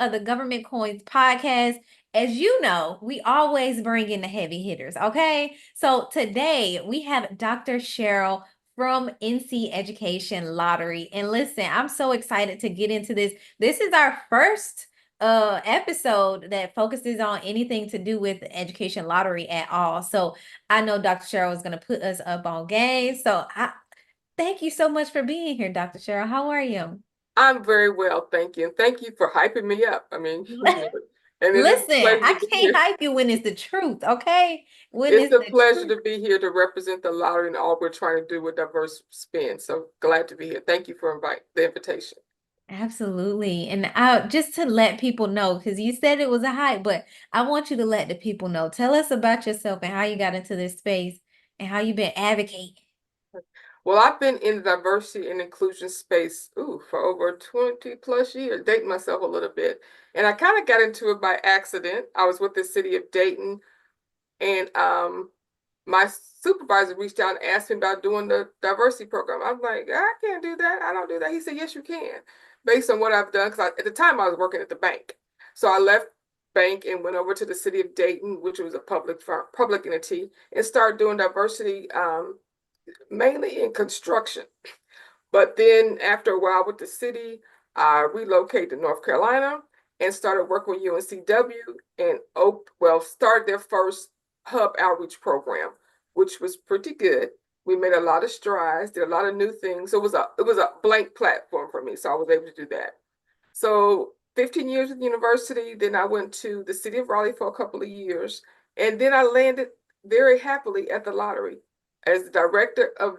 of the Government Coins podcast. As you know, we always bring in the heavy hitters, okay? So today we have Dr. Cheryl from NC Education Lottery. And listen, I'm so excited to get into this. This is our first episode that focuses on anything to do with the education lottery at all. So I know Dr. Cheryl is going to put us up on game. So I thank you so much for being here, Dr. Cheryl. How are you? I'm very well, thank you. And thank you for hyping me up. I mean, and it is a Listen, pleasure to I be can't here. hype you when it's the truth, okay? When It's it's a the pleasure truth. to be here to represent the lottery and all we're trying to do with diverse spin. So glad to be here. Thank you for the invitation. Absolutely. And just to let people know, because you said it was a hype, but I want you to let the people know. Tell us about yourself and how you got into this space and how you've been advocating. Well, I've been in the diversity and inclusion space, for over 20 plus years, dating myself a little bit. And I kind of got into it by accident. I was with the city of Dayton, and my supervisor reached out and asked me about doing the diversity program. I'm like, I can't do that. I don't do that. He said, yes, you can, based on what I've done. Because at the time I was working at the bank. So I left bank and went over to the city of Dayton, which was a public entity, and started doing diversity mainly in construction. But then after a while with the city, I relocated to North Carolina and started working with UNCW and started their first hub outreach program, which was pretty good. We made a lot of strides, did a lot of new things. So it was a blank platform for me. So I was able to do that. So 15 years at the university, then I went to the city of Raleigh for a couple of years, and then I landed very happily at the lottery as the director of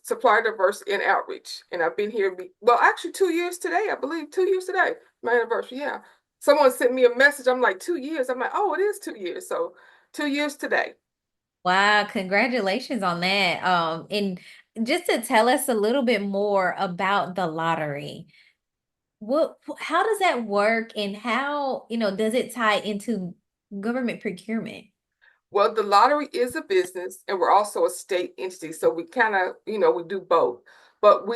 supplier diversity and outreach. And I've been here, well, actually 2 years today, I believe, 2 years today, my anniversary. Yeah. Someone sent me a message. I'm like, 2 years. I'm like, oh, it is 2 years. So 2 years today. Wow, congratulations on that. And just to tell us a little bit more about the lottery. How does that work and how, does it tie into government procurement? Well, the lottery is a business and we're also a state entity. So we kind of, we do both. But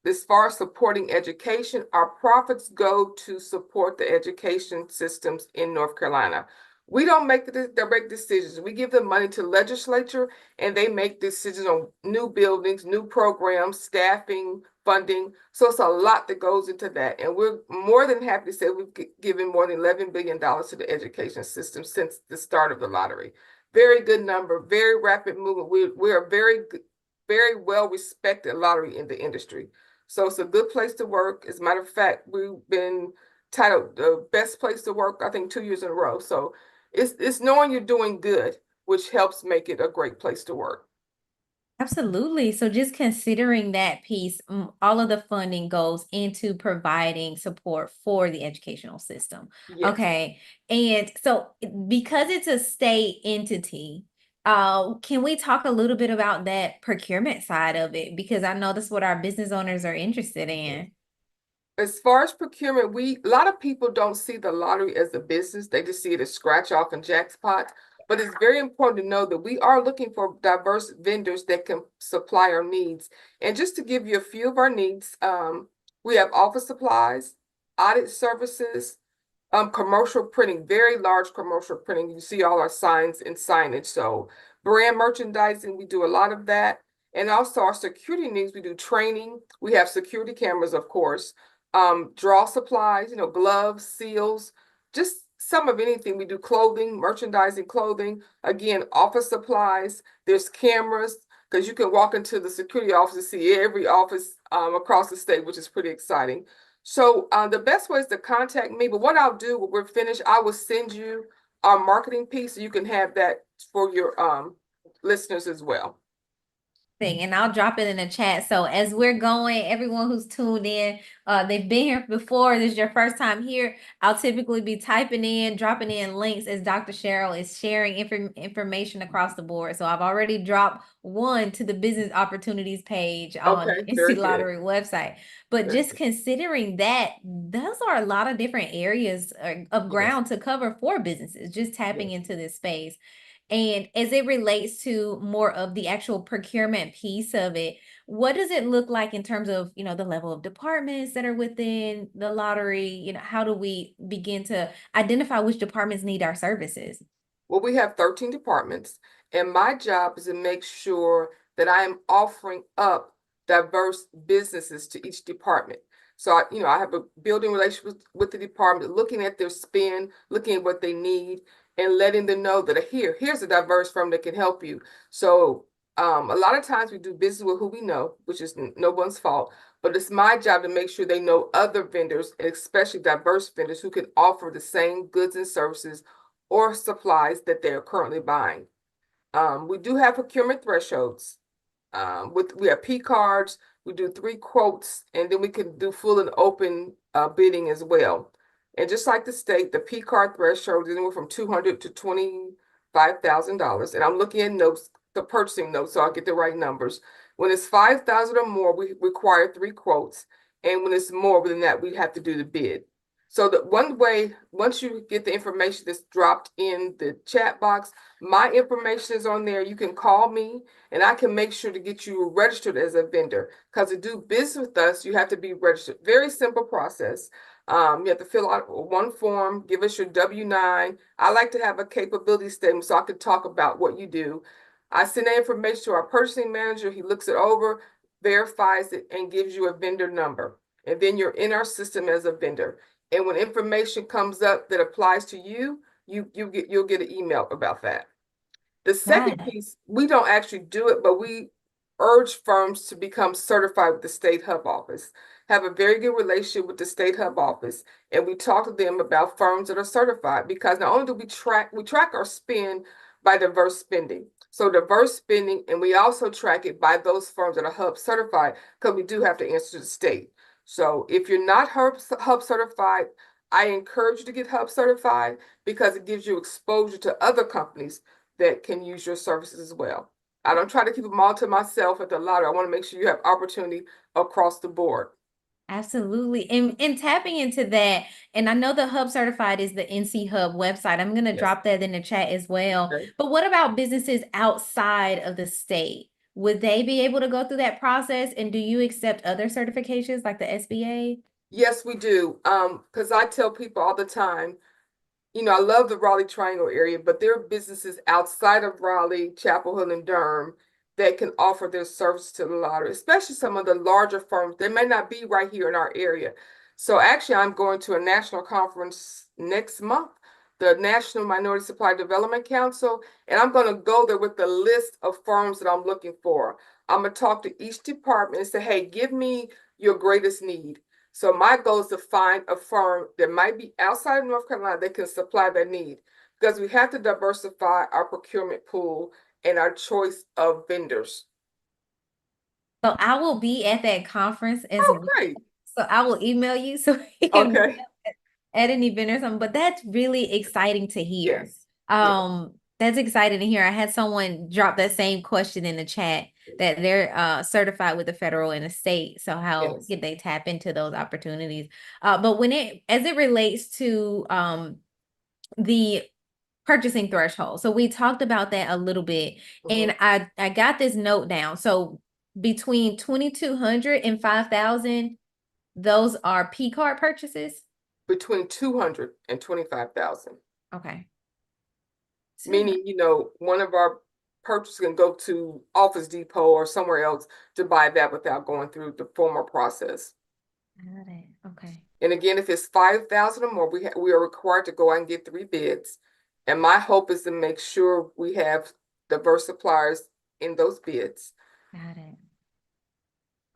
as far as supporting education, our profits go to support the education systems in North Carolina. We don't make the direct decisions. We give the money to legislature and they make decisions on new buildings, new programs, staffing, funding. So it's a lot that goes into that. And we're more than happy to say we've given more than $11 billion to the education system since the start of the lottery. Very good number, very rapid movement. We're a very well respected lottery in the industry. So it's a good place to work. As a matter of fact, we've been titled the best place to work, I think 2 years in a row. So it's knowing you're doing good, which helps make it a great place to work. Absolutely. So just considering that piece, all of the funding goes into providing support for the educational system. Yes. Okay. And so because it's a state entity, can we talk a little bit about that procurement side of it? Because I know that's what our business owners are interested in. As far as procurement, a lot of people don't see the lottery as a business. They just see it as scratch off and jackpot. But it's very important to know that we are looking for diverse vendors that can supply our needs. And just to give you a few of our needs, we have office supplies, audit services, commercial printing, very large commercial printing. You see all our signs and signage. So brand merchandising, we do a lot of that. And also our security needs, we do training. We have security cameras, of course, draw supplies, gloves, seals, just some of anything. We do clothing, merchandising clothing, again, office supplies. There's cameras because you can walk into the security office and see every office across the state, which is pretty exciting. So the best way is to contact me. But what I'll do when we're finished, I will send you our marketing piece so you can have that for your listeners as well. Thing, and I'll drop it in the chat. So as we're going, everyone who's tuned in, they've been here before. This is your first time here. I'll typically be typing in, dropping in links as Dr. Cheryl is sharing information across the board. So I've already dropped one to the business opportunities page on Okay, the NC very good. Lottery website. But Very just good. considering that, those are a lot of different areas of Yes, ground to cover for businesses, just tapping yes. into this space. And as it relates to more of the actual procurement piece of it, what does it look like in terms of, the level of departments that are within the lottery? How do we begin to identify which departments need our services? Well, we have 13 departments, and my job is to make sure that I am offering up diverse businesses to each department. So I have a building relationship with the department, looking at their spend, looking at what they need, and letting them know that here's a diverse firm that can help you. So a lot of times we do business with who we know, which is no one's fault, but it's my job to make sure they know other vendors, and especially diverse vendors who can offer the same goods and services or supplies that they're currently buying. We do have procurement thresholds. We have P cards, we do 3 quotes, and then we can do full and open bidding as well. And just like the state, the P card threshold is anywhere from $200 to $25,000. And I'm looking at notes, the purchasing notes, so I get the right numbers. When it's 5,000 or more, we require 3 quotes, and when it's more than that, we have to do the bid. So the one way, once you get the information that's dropped in the chat box, my information is on there. You can call me and I can make sure to get you registered as a vendor. Because to do business with us, you have to be registered. Very simple process. You have to fill out one form, give us your W-9. I like to have a capability statement so I can talk about what you do. I send that information to our purchasing manager. He looks it over, verifies it, and gives you a vendor number. And then you're in our system as a vendor. And when information comes up that applies to you, you'll get an email about that. The second Got it. piece, we don't actually do it, but we urge firms to become certified with the State Hub Office, have a very good relationship with the State Hub Office, and we talk to them about firms that are certified, because not only do we track our spend by diverse spending. So diverse spending, and we also track it by those firms that are Hub certified, because we do have to answer to the state. So if you're not Hub certified, I encourage you to get Hub certified, because it gives you exposure to other companies that can use your services as well. I don't try to keep them all to myself at the lottery. I want to make sure you have opportunity across the board. Absolutely. And tapping into that, and I know the Hub Certified is the NC Hub website. I'm going to Yes. drop that in the chat as well. Okay. But what about businesses outside of the state? Would they be able to go through that process? And do you accept other certifications like the SBA? Yes, we do. Because I tell people all the time, I love the Raleigh Triangle area, but there are businesses outside of Raleigh, Chapel Hill, and Durham that can offer their service to the lottery, especially some of the larger firms. They may not be right here in our area. So actually, I'm going to a national conference next month, the National Minority Supply Development Council, and I'm going to go there with the list of firms that I'm looking for. I'm going to talk to each department and say, hey, give me your greatest need. So my goal is to find a firm that might be outside of North Carolina that can supply that need, because we have to diversify our procurement pool and our choice of vendors. So I will be at that conference as Oh, well. great. So I will email you so we can meet Okay. up at an event or something. But that's really exciting to hear. Yes. Yes. That's exciting to hear. I had someone drop that same question in the chat that they're certified with the federal and the state. So how Yes. can they tap into those opportunities? But as it relates to the purchasing threshold. So we talked about that a little bit, Mhm. and I got this note down. So between 2,200 and 5,000, those are P card purchases. Between 200 and 25,000. Okay. Meaning, one of our purchases can go to Office Depot or somewhere else to buy that without going through the formal process. Got it. Okay. And again, if it's 5,000 or more, we are required to go out and get 3 bids. And my hope is to make sure we have diverse suppliers in those bids. Got it.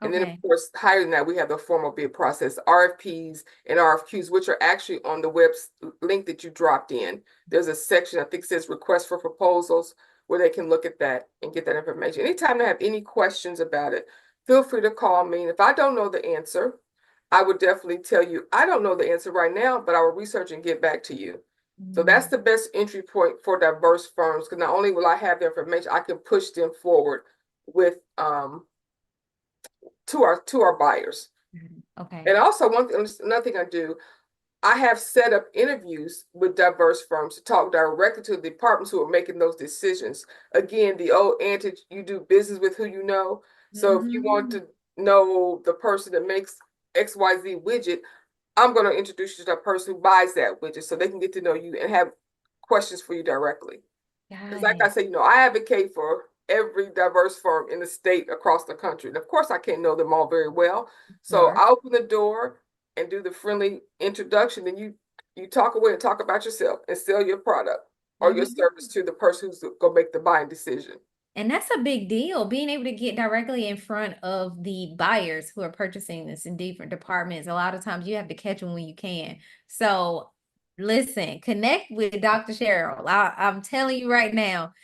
And then, of Okay. course, higher than that, we have the formal bid process, RFPs and RFQs, which are actually on the web link that you dropped in. There's a section, I think, says request for proposals, where they can look at that and get that information. Anytime they have any questions about it, feel free to call me. And if I don't know the answer, I would definitely tell you, I don't know the answer right now, but I will research and get back to you. So that's the best entry point for diverse firms, because not only will I have the information, I can push them forward with to our buyers. Okay. And also another thing I do, I have set up interviews with diverse firms to talk directly to the departments who are making those decisions. Again, the old adage, you do business with who you know. So if you want Mhm. to know the person that makes XYZ widget, I'm going to introduce you to the person who buys that widget so they can get to know you and have questions for you directly. Because Got like I it. said, I advocate for every diverse firm in the state across the country. And of course, I can't know them all very well. So Sure. I open the door and do the friendly introduction, and you talk away and talk about yourself and sell your product or your service Mhm. to the person who's going to make the buying decision. And that's a big deal, being able to get directly in front of the buyers who are purchasing this in different departments. A lot of times you have to catch them when you can. So listen, connect with Dr. Cheryl. I'm telling you right now,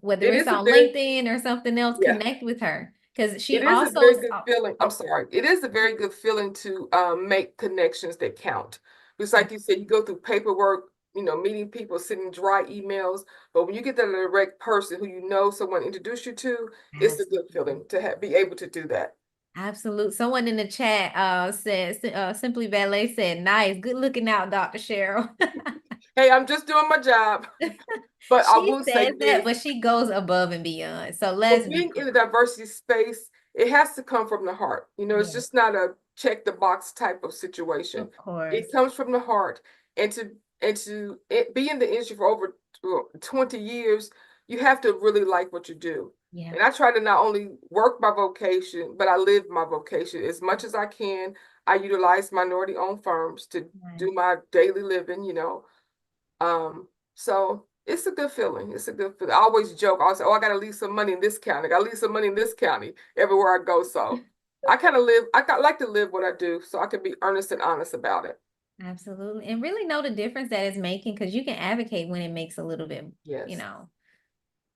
whether It it's is a on very, LinkedIn or something else, yeah, connect with her because she it is a also, very good feeling. I'm sorry. It is a very good feeling to make connections that count. Just like you said, you go through paperwork, meeting people, sending dry emails. But when you get that direct person who someone introduced you to, it's a good absolutely. feeling to be able to do that. Absolute. Someone in the chat says Simply Ballet said, nice, good looking out, Dr. Cheryl. Hey, I'm just doing my job. But I She will say says that, this. but she goes above and beyond. So Well, let's be being in the clear. diversity space, it has to come from the heart. It's Yes, just not a check the box type of situation. of course. It comes from the heart. And to be in the industry for over 20 years, you have to really like what you do. Yeah. And I try to not only work my vocation, but I live my vocation as much as I can. I utilize minority-owned firms to Right. do my daily living. So it's a good feeling. It's a good feeling. I always joke. I say, "Oh, I got to leave some money in this county. I got to leave some money in this county everywhere I go." So I kind of live. Like to live what I do, so I can be earnest and honest about it. Absolutely. And really know the difference that it's making because you can advocate when it makes a little bit, you Yes. know,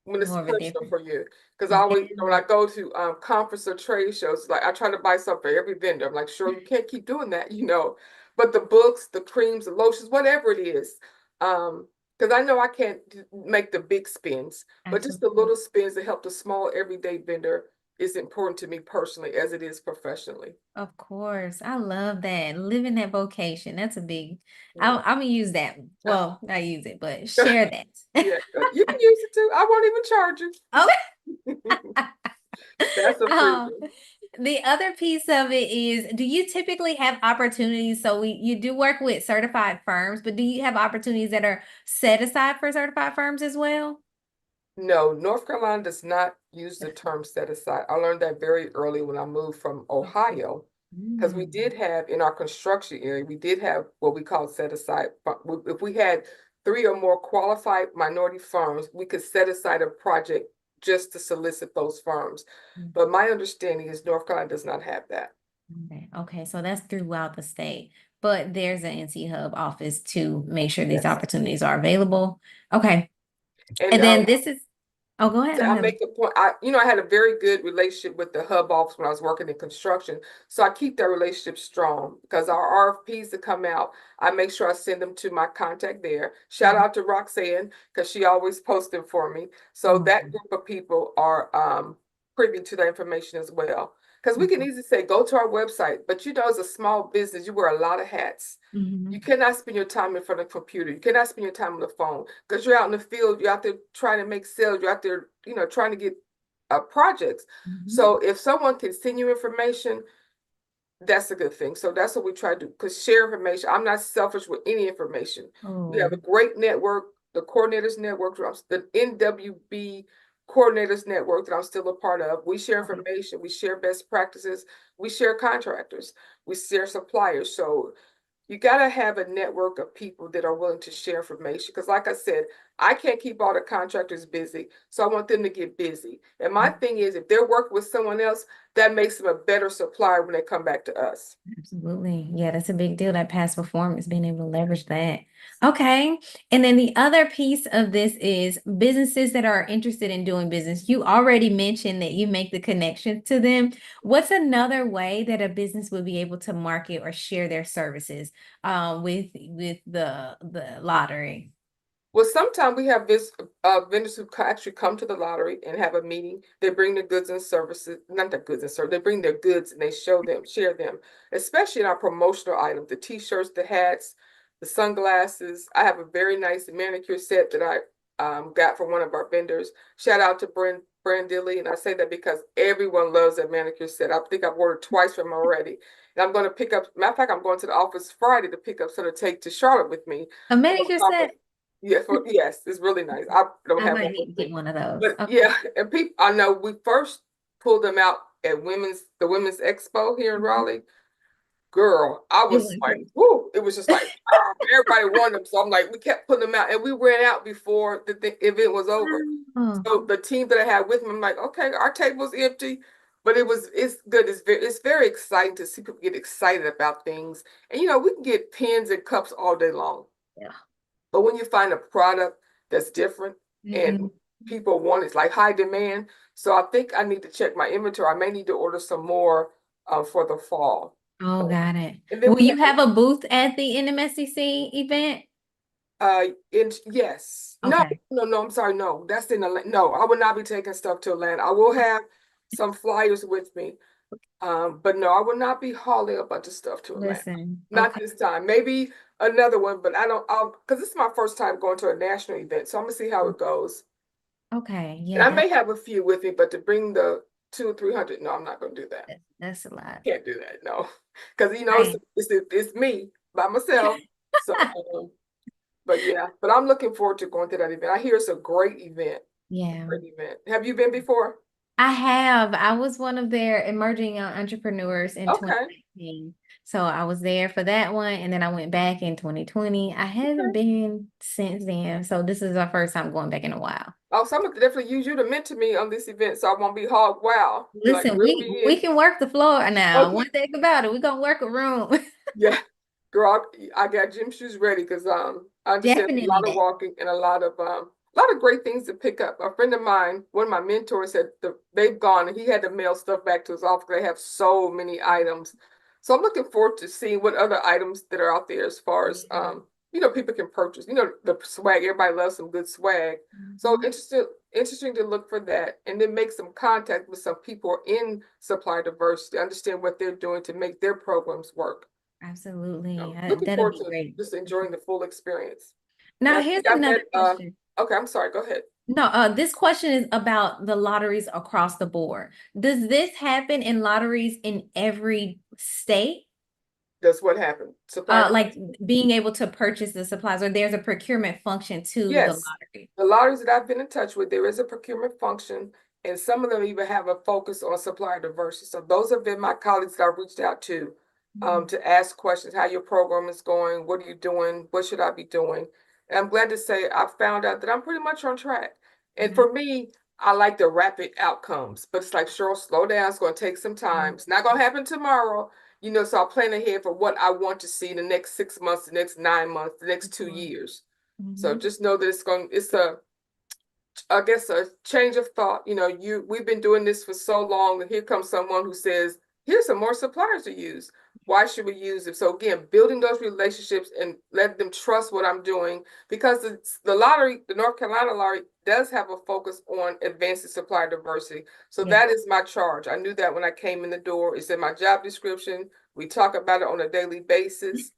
When it's more of a personal difference. for you. Because I always, when Yeah. I go to conference or trade shows, like I try to buy something for every vendor. I'm like, sure, you can't keep doing that. But the books, the creams, the lotions, whatever it is, because I know I can't make the big spins, but just the Absolutely. little spins that help the small everyday vendor is important to me personally as it is professionally. Of course. I love that. Living that vocation. That's a big, Yeah. I'm gonna use that. Well, not use it, but share that. Yeah, you can use it too. I won't even charge you. Okay. That's a free Um, one. the other piece of it is, do you typically have opportunities? So you do work with certified firms, but do you have opportunities that are set aside for certified firms as well? No, North Carolina does not use the term set aside. I learned that very early when I moved from Okay. Ohio, because we Mm, did have in our construction area, we did have what we call set aside. If we had three or more qualified minority firms, we could set aside a project just to solicit those firms. But my understanding is North Carolina does not have that. okay. Okay, so that's throughout the state, but there's an NC Hub office to make sure these Yes. opportunities are available. Okay. And And then this is, oh, go ahead. I I'm done. make a point. I had a very good relationship with the hub office when I was working in construction. So I keep that relationship strong because our RFPs that come out, I make sure I send them to my contact there. Shout Mhm. out to Roxanne because she always posts them for me. So that Mhm. group of people are privy to the information as well. Because we can easily say, go to our website, but as a small business, you wear a lot of hats. You Mhm. cannot spend your time in front of a computer. You cannot spend your time on the phone because you're out in the field. You're out there trying to make sales. You're out there, trying to get projects. Mhm. So if someone can send you information, that's a good thing. So that's what we try to do because share information. I'm not selfish with any information. We have Oh, a great network, the coordinators network, the NWB coordinators network that I'm still a part of. We share okay. information, we share best practices, we share contractors, we share suppliers. So you got to have a network of people that are willing to share information. Because, like I said, I can't keep all the contractors busy. So I want them to get busy. And my thing is, if they're working with someone else, that makes them a better supplier when they come back to us. Absolutely. Yeah, that's a big deal. That past performance, being able to leverage that. Okay. And then the other piece of this is businesses that are interested in doing business. You already mentioned that you make the connection to them. What's another way that a business would be able to market or share their services with the lottery? Well, sometimes we have vendors who actually come to the lottery and have a meeting. They bring their goods and services, not their goods and services, they bring their goods and they share them, especially in our promotional items, the t-shirts, the hats, the sunglasses. I have a very nice manicure set that I got from one of our vendors. Shout out to Brandilly, and I say that because everyone loves that manicure set. I think I've ordered twice from already. And I'm going to pick up, matter of fact, I'm going to the office Friday to pick up some to take to Charlotte with me A for manicure a conference. set? Yeah, yes, it's really nice. I don't I have might one need with to get me. one of those. But Okay. yeah, and people, I know we first pulled them out at the Women's Expo here in Mhm. Raleigh. Girl, I It was went like, crazy. whoo, it was just like, ah, everybody wanted them. So I'm like, we kept putting them out and we ran out before the event was over. Oh, So the team that I had with me, I'm like, okay, our table's empty, but it's good. It's very exciting to see people get excited about things. And we can get pens and cups all day long. yeah. But when you find a product that's different and Mhm. people want it's like high demand. So I think I need to check my inventory. I may need to order some more for the fall. Oh, got it. And then Will we you have have a booth at the NMSCC event? yes. No, Okay. no, no, I'm sorry. No, that's in Atlanta. No, I will not be taking stuff to Atlanta. I will have some flyers with me. But no, I will not be hauling a bunch of stuff to Atlanta. Listen. Not Okay. this time. Maybe another one, but because this is my first time going to a national event, so I'm gonna see how it goes. Okay. And Yeah, I may have a few with me, but to bring the 200 or 300, no, I'm not gonna do that. that's a lot. Can't do that, no, because Right. it's me by myself. So, but yeah, but I'm looking forward to going to that event. I hear it's a great event. Yeah. Great event. Have you been before? I have. I was one of their emerging entrepreneurs in Okay. 2019. So I was there for that one, and then I went back in 2020. I haven't Okay. been since then. So this is our first time going back in a while. Oh, so I'm gonna definitely use you to mentor me on this event, so I won't be hog wow. Be like, Listen, reel we me we in. can work the floor now. One Okay. thing about it, we're gonna work a room. Yeah, girl, I got gym shoes ready because I understand a lot of Definitely. walking and a lot of great things to pick up. A friend of mine, one of my mentors, said they've gone and he had to mail stuff back to his office. They have so many items, so I'm looking forward to seeing what other items that are out there as far as people can purchase. The swag. Everybody loves some good swag. So Mhm. interesting to look for that and then make some contact with some people in supply diversity, understand what they're doing to make their programs work. Absolutely. Looking That'll forward be to great. just enjoying the full experience. And Now, I here's think I another met, question. okay, I'm sorry, go ahead. No, this question is about the lotteries across the board. Does this happen in lotteries in every state? That's what happened. Supply Like diversity. being able to purchase the supplies, or there's a procurement function to the Yes, lottery. the lotteries that I've been in touch with, there is a procurement function, and some of them even have a focus on supplier diversity. So those have been my colleagues that I've reached out Mhm. to ask questions, how your program is going, what are you doing, what should I be doing? And I'm glad to say I found out that I'm pretty much on track. And Yeah. for me, I like the rapid outcomes, but it's like, Cheryl, slow down. It's going to take some time. Mhm. It's not going to happen tomorrow. So I plan ahead for what I want to see the next 6 months, the next 9 months, the next 2 years. So Mhm. just know that it's I guess a change of thought. We've been doing this for so long, and here comes someone who says, here's some more suppliers to use. Why should we use them? So again, building those relationships and let them trust what I'm doing because the lottery, the North Carolina lottery, does have a focus on advancing supplier diversity. So Yeah. that is my charge. I knew that when I came in the door. It's in my job description. We talk about it on a daily basis,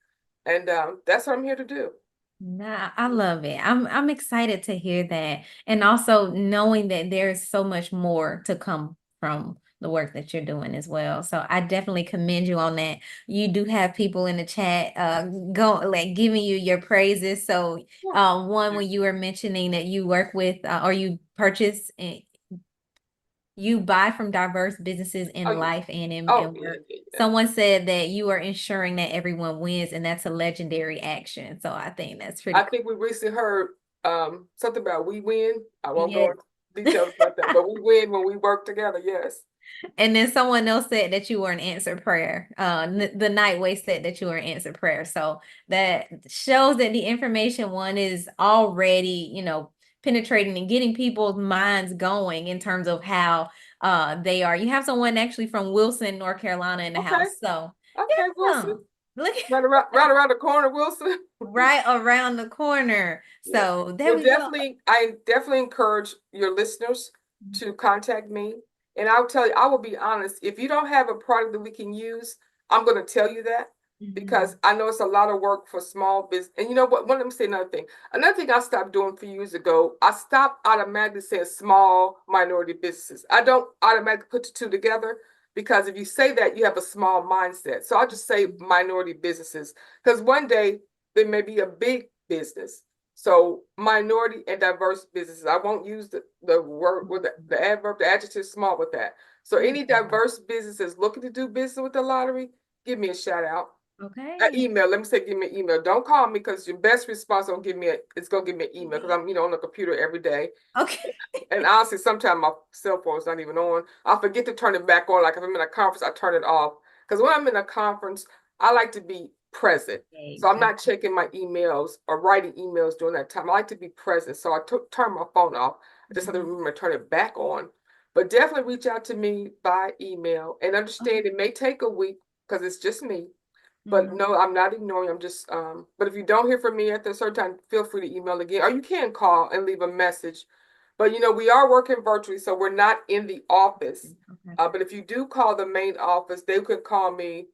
and that's what I'm here to do. Nah, I love it. I'm excited to hear that. And also knowing that there's so much more to come from the work that you're doing as well. So I definitely commend you on that. You do have people in the chat go like giving you your praises. So one Yeah. when you were mentioning that you work with or you purchase you buy from diverse businesses Oh, in yeah. life and Oh, in yeah, work. yeah, yeah. Someone said that you are ensuring that everyone wins, and that's a legendary action. So I think that's pretty I cool. think we recently heard something about we win. I won't go Yes. into details about that, but we win when we work together. Yes. And then someone else said that you were an answered prayer. The Nightway said that you were an answered prayer. So that shows that the information one is already, penetrating and getting people's minds going in terms of how they are. You have someone actually from Wilson, North Carolina in the Okay. house. So Okay, yeah, Wilson. look Right around the corner, Wilson. right around the corner. Yeah. So there Well, we go. I definitely encourage your listeners to contact me. And I'll tell you, I will be honest, if you don't have a product that we can use, I'm going to tell you that. because I know it's a lot of work for small business. And you know what? Let me say another thing. Another thing I stopped doing a few years ago, I stopped automatically saying small minority businesses. I don't automatically put the two together because if you say that, you have a small mindset. So I'll just say minority businesses because one day there may be a big business. So minority and diverse businesses. I won't use the word with the adverb, the adjective small with that. So any diverse businesses looking to do business with the lottery, give me a shout out. An Okay. email. Let me say, give me an email. Don't call me because your best response gonna give me it's gonna give me an email because I'm on the computer every day. Okay. And honestly, sometimes my cell phone's not even on. I forget to turn it back on. Like if I'm in a conference, I turn it off. Because when I'm in a conference, I like to be present. So I'm not checking my emails or writing emails during that time. I like to be present. So I turn my phone off. I just have to remember to turn it back on. But definitely reach out to me by email and understand it may take a week because it's just me. But no, I'm not ignoring. I'm just but if you don't hear from me at a certain time, feel free to email again. Or you can call and leave a message. But we are working virtually, so we're not in the office. But if you do call the main office, they could call me.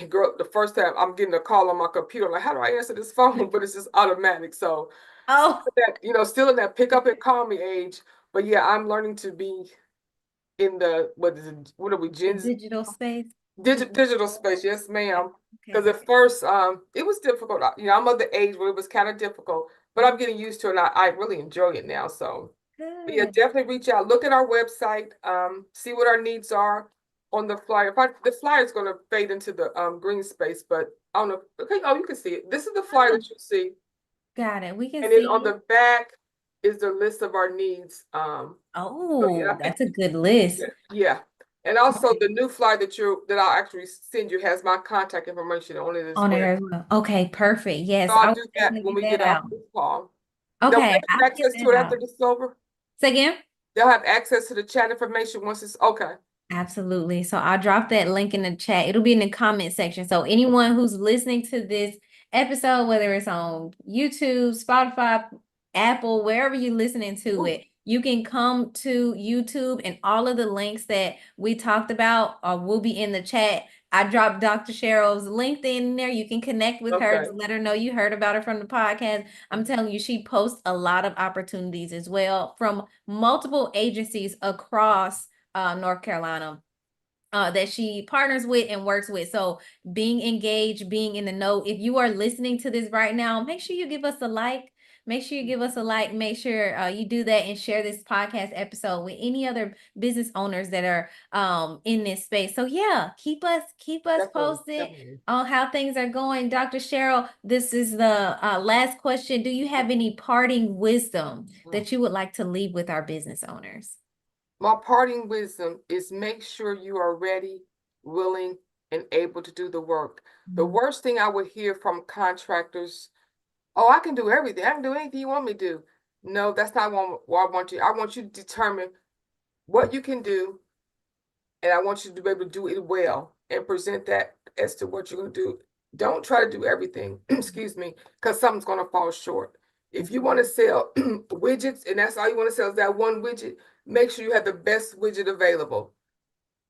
Girl, the first time I'm getting a call on my computer, I'm like, how do I answer this phone? But it's just automatic. So Oh, that, still in that pick up and call me age. But yeah, I'm learning to be in the what are we, the Gen Z? digital space. Digital space, yes, ma'am. Because Okay. at first, it was difficult. I'm of the age where it was kind of difficult, but I'm getting used to it, and I really enjoy it now. So, but yeah, Good. definitely reach out. Look at our website. See what our needs are on the flyer. The flyer is going to fade into the green space, but I don't know. Okay, oh, you can see it. This is the flyer Oh, that you see, got it. We can and then see on it. the back is the list of our needs. So Oh, yeah, that's a good list. yeah. And also Okay. the new flyer that I'll actually send you has my contact information on it as On well. there as well. Okay, perfect. So Yes, I I'll will do that definitely when get we get that off out. this call. They'll Okay, have I'll get access to that it out. after this is over. Say again? They'll have access to the chat information once it's okay. Absolutely. So I'll drop that link in the chat. It'll be in the comment section. So anyone who's listening to this episode, whether it's on YouTube, Spotify, Apple, wherever you're listening to Ooh, it, you can come to YouTube and all of the links that we talked about will be in the chat. I dropped Dr. Cheryl's LinkedIn in there. You can connect with her okay. to let her know you heard about her from the podcast. I'm telling you, she posts a lot of opportunities as well from multiple agencies across North Carolina that she partners with and works with. So being engaged, being in the know. If you are listening to this right now, make sure you give us a like. Make sure you give us a like. Make sure you do that and share this podcast episode with any other business owners that are in this space. So yeah, keep us Definitely, posted definitely. on how things are going. Dr. Cheryl, this is the last question. Do you have any parting wisdom that you would like to leave with our business owners? My parting wisdom is make sure you are ready, willing, and able to do the work. The Mm. worst thing I would hear from contractors, oh, I can do everything. I can do anything you want me to do. No, that's not what I want you. I want you to determine what you can do, and I want you to be able to do it well and present that as to what you're going to do. Don't try to do everything, excuse me, because something's going to fall short. If you want to sell widgets and that's all you want to sell is that one widget, make sure you have the best widget available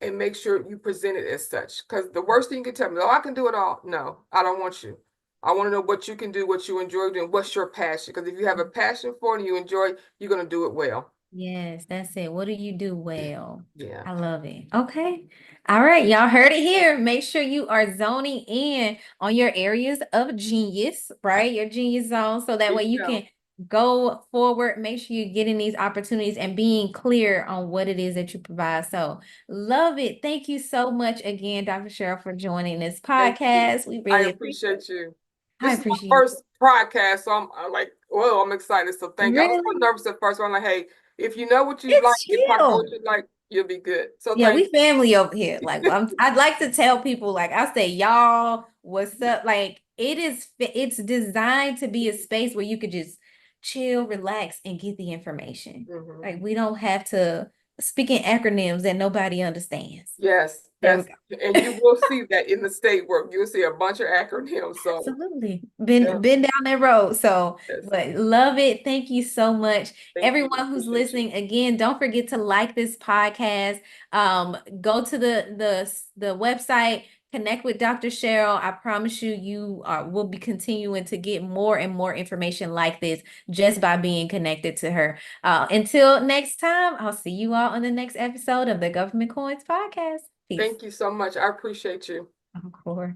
and make sure you present it as such. Because the worst thing you can tell me, oh, I can do it all. No, I don't want you. I want to know what you can do, what you enjoy doing, what's your passion. Because if you have a passion for it and you enjoy it, you're going to do it well. Yes, that's it. What do you do well? Yeah. I love it. Okay. All right. Y'all heard it here. Make sure you are zoning in on your areas of genius, right? Your genius zone. So that There way you you go. can go forward. Make sure you're getting these opportunities and being clear on what it is that you provide. So love it. Thank you so much again, Dr. Cheryl, for joining this Thank you. podcast. We I really appreciate it. appreciate you. I This is my appreciate it. first podcast, so I'm like, well, I'm excited. So thank you. I was a little Really? nervous at first, but I'm like, hey, if you know what you like, It's you probably know what chill. you like, you'll be good. So Yeah, thank we family over here. Like you. I'd like to tell people, like I say, y'all, what's up? Like it's designed to be a space where you could just chill, relax, and get the information. Mhm. Like we don't have to speak in acronyms that nobody understands. Yes, There we and go. you will see that in the state work. You'll see a bunch of acronyms. So Absolutely. yeah, Been down that road. So, yes. but love it. Thank you so much. Thank you. I Everyone who's appreciate you. listening, again, don't forget to like this podcast. Go to the website, Connect with Dr. Cheryl. I promise you, you will be continuing to get more and more information like this just by being connected to her. Until next time, I'll see you all on the next episode of the Government Coins Podcast. Peace. Thank you so much. I appreciate you. Of course.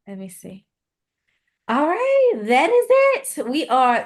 Let me see. All right, that is it. We are